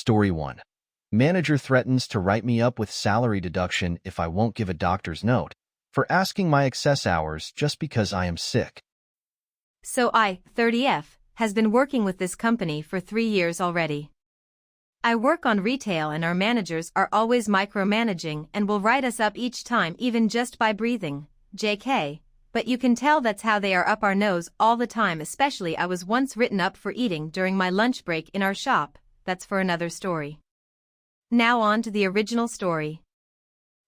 Story 1. Manager threatens to write me up with salary deduction if I won't give a doctor's note for asking my excess hours just because I am sick. So I, 30F, has been working with this company for 3 years already. I work on retail and our managers are always micromanaging and will write us up each time even just by breathing, JK, but you can tell that's how they are up our nose all the time. Especially I was once written up for eating during my lunch break in our shop. That's for another story. Now on to the original story.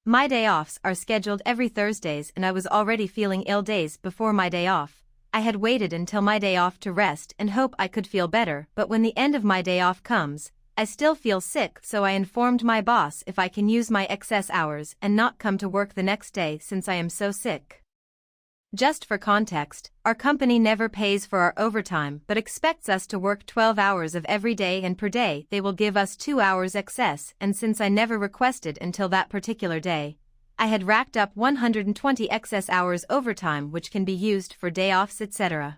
My day offs are scheduled every Thursdays and I was already feeling ill days before my day off. I had waited until my day off to rest and hope I could feel better, but when the end of my day off comes, I still feel sick, so I informed my boss if I can use my excess hours and not come to work the next day since I am so sick. Just for context, our company never pays for our overtime but expects us to work 12 hours of every day, and per day they will give us 2 hours excess, and since I never requested until that particular day, I had racked up 120 excess hours overtime which can be used for day offs etc.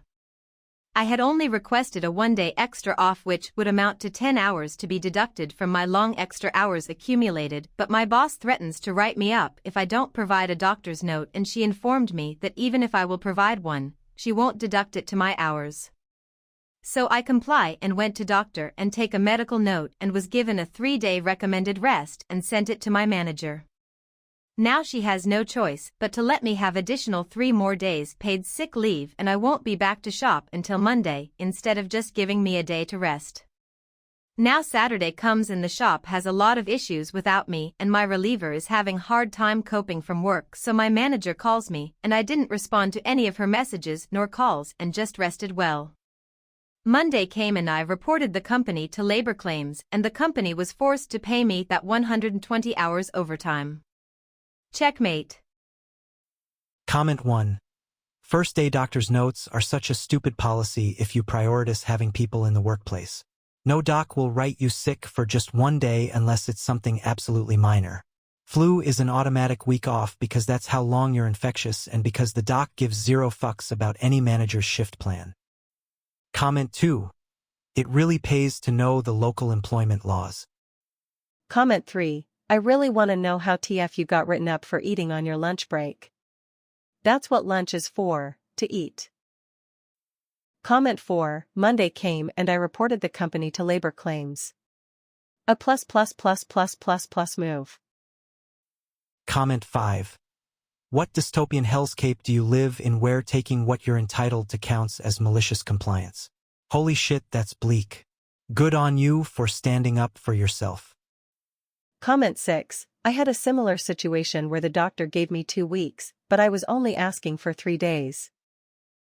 I had only requested a 1-day extra off which would amount to 10 hours to be deducted from my long extra hours accumulated, but my boss threatens to write me up if I don't provide a doctor's note, and she informed me that even if I will provide one, she won't deduct it to my hours. So I comply and went to doctor and take a medical note and was given a 3-day recommended rest and sent it to my manager. Now she has no choice but to let me have additional 3 more days paid sick leave, and I won't be back to shop until Monday instead of just giving me a day to rest. Now Saturday comes and the shop has a lot of issues without me, and my reliever is having hard time coping from work, so my manager calls me and I didn't respond to any of her messages nor calls and just rested well. Monday came and I reported the company to labor claims, and the company was forced to pay me that 120 hours overtime. Checkmate. Comment 1. First day doctor's notes are such a stupid policy if you prioritize having people in the workplace. No doc will write you sick for just 1 day unless it's something absolutely minor. Flu is an automatic week off because that's how long you're infectious and because the doc gives 0 fucks about any manager's shift plan. Comment 2. It really pays to know the local employment laws. Comment 3. I really want to know how TF you got written up for eating on your lunch break. That's what lunch is for, to eat. Comment 4. Monday came and I reported the company to labor claims. A plus move. Comment 5. What dystopian hellscape do you live in where taking what you're entitled to counts as malicious compliance? Holy shit, that's bleak. Good on you for standing up for yourself. Comment 6. I had a similar situation where the doctor gave me 2 weeks, but I was only asking for 3 days.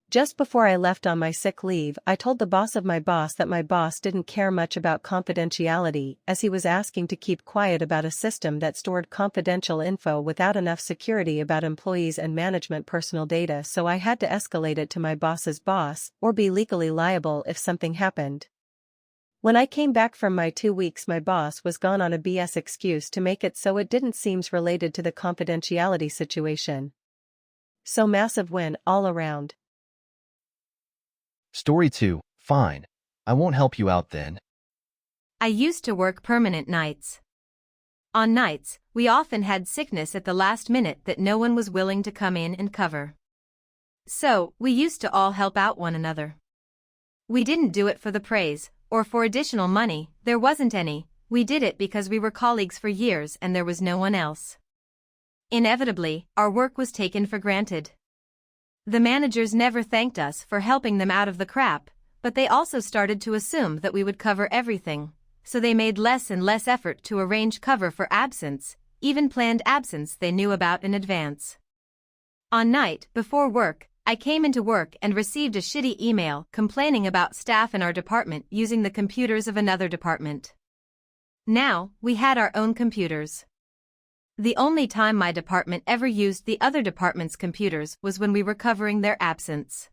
Just before I left on my sick leave, I told the boss of my boss that my boss didn't care much about confidentiality, as he was asking to keep quiet about a system that stored confidential info without enough security about employees and management personal data, so I had to escalate it to my boss's boss, or be legally liable if something happened. When I came back from my 2 weeks, my boss was gone on a BS excuse to make it so it didn't seem related to the confidentiality situation. So massive win all around. Story 2. Fine. I won't help you out then. I used to work permanent nights. On nights, we often had sickness at the last minute that no one was willing to come in and cover. So, we used to all help out one another. We didn't do it for the praise or for additional money. There wasn't any. We did it because we were colleagues for years and there was no one else. Inevitably, our work was taken for granted. The managers never thanked us for helping them out of the crap, but they also started to assume that we would cover everything, so they made less and less effort to arrange cover for absence, even planned absence they knew about in advance. On night before work, I came into work and received a shitty email complaining about staff in our department using the computers of another department. Now, we had our own computers. The only time my department ever used the other department's computers was when we were covering their absence.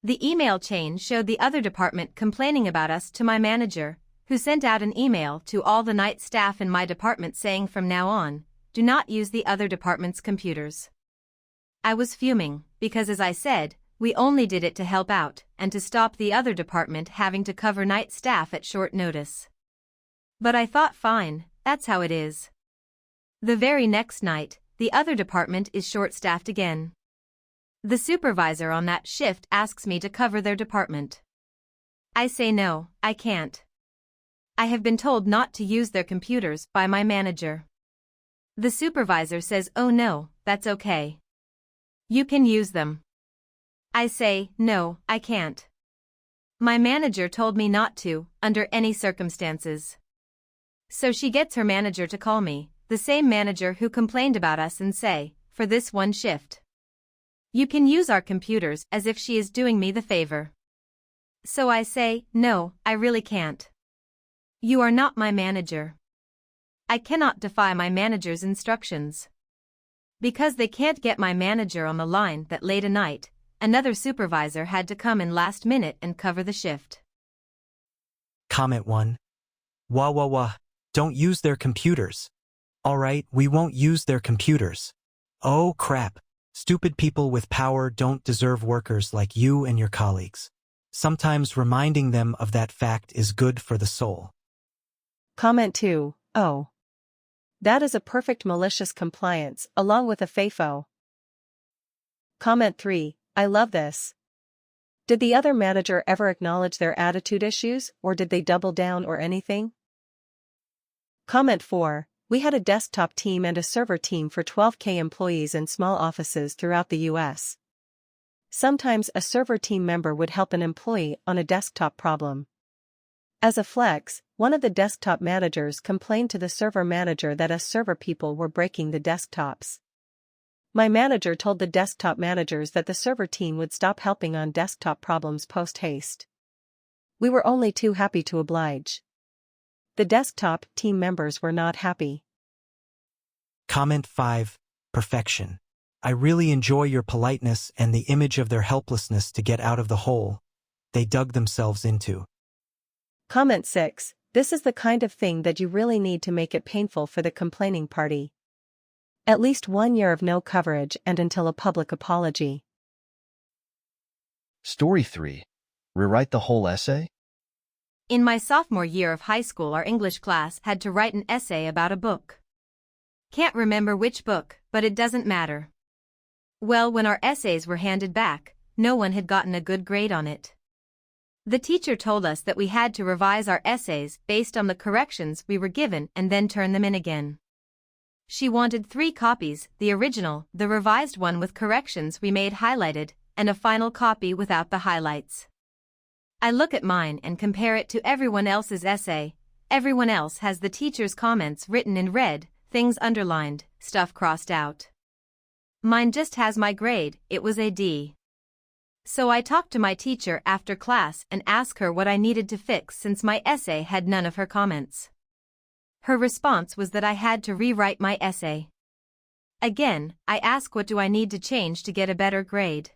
The email chain showed the other department complaining about us to my manager, who sent out an email to all the night staff in my department saying from now on, do not use the other department's computers. I was fuming, because as I said, we only did it to help out and to stop the other department having to cover night staff at short notice. But I thought fine, that's how it is. The very next night, the other department is short-staffed again. The supervisor on that shift asks me to cover their department. I say no, I can't. I have been told not to use their computers by my manager. The supervisor says, oh no, that's okay. You can use them. I say, no, I can't. My manager told me not to, under any circumstances. So she gets her manager to call me, the same manager who complained about us, and say, for this one shift, you can use our computers, as if she is doing me the favor. So I say, no, I really can't. You are not my manager. I cannot defy my manager's instructions. Because they can't get my manager on the line that late a night, another supervisor had to come in last minute and cover the shift. Comment 1. Wah wah wah. Don't use their computers. Alright, we won't use their computers. Oh crap. Stupid people with power don't deserve workers like you and your colleagues. Sometimes reminding them of that fact is good for the soul. Comment 2. Oh. That is a perfect malicious compliance, along with a FAFO. Comment 3. I love this. Did the other manager ever acknowledge their attitude issues, or did they double down or anything? Comment 4. We had a desktop team and a server team for 12K employees in small offices throughout the US. Sometimes a server team member would help an employee on a desktop problem. As a flex, one of the desktop managers complained to the server manager that us server people were breaking the desktops. My manager told the desktop managers that the server team would stop helping on desktop problems post-haste. We were only too happy to oblige. The desktop team members were not happy. Comment 5. Perfection. I really enjoy your politeness and the image of their helplessness to get out of the hole they dug themselves into. Comment 6. This is the kind of thing that you really need to make it painful for the complaining party. At least 1 year of no coverage and until a public apology. Story 3. Rewrite the whole essay? In my sophomore year of high school, our English class had to write an essay about a book. Can't remember which book, but it doesn't matter. Well, when our essays were handed back, no one had gotten a good grade on it. The teacher told us that we had to revise our essays based on the corrections we were given and then turn them in again. She wanted 3 copies, the original, the revised one with corrections we made highlighted, and a final copy without the highlights. I look at mine and compare it to everyone else's essay. Everyone else has the teacher's comments written in red, things underlined, stuff crossed out. Mine just has my grade, it was a D. So I talked to my teacher after class and asked her what I needed to fix since my essay had none of her comments. Her response was that I had to rewrite my essay. Again, I ask what do I need to change to get a better grade.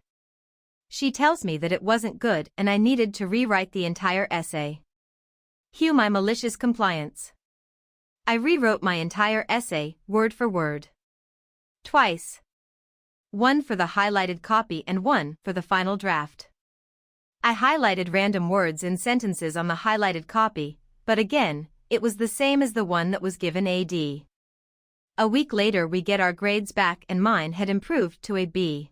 She tells me that it wasn't good and I needed to rewrite the entire essay. Cue my malicious compliance. I rewrote my entire essay, word for word. Twice. One for the highlighted copy and one for the final draft. I highlighted random words and sentences on the highlighted copy, but again, it was the same as the one that was given a D. A week later we get our grades back and mine had improved to a B.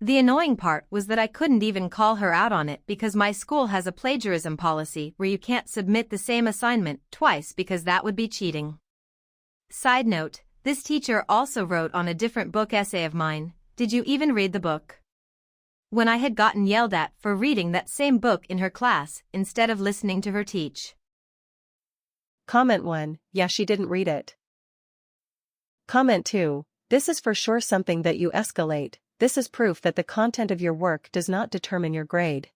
The annoying part was that I couldn't even call her out on it because my school has a plagiarism policy where you can't submit the same assignment twice because that would be cheating. Side note, this teacher also wrote on a different book essay of mine, "Did you even read the book?" When I had gotten yelled at for reading that same book in her class instead of listening to her teach. Comment 1. Yeah, she didn't read it. Comment 2. This is for sure something that you escalate. This is proof that the content of your work does not determine your grade.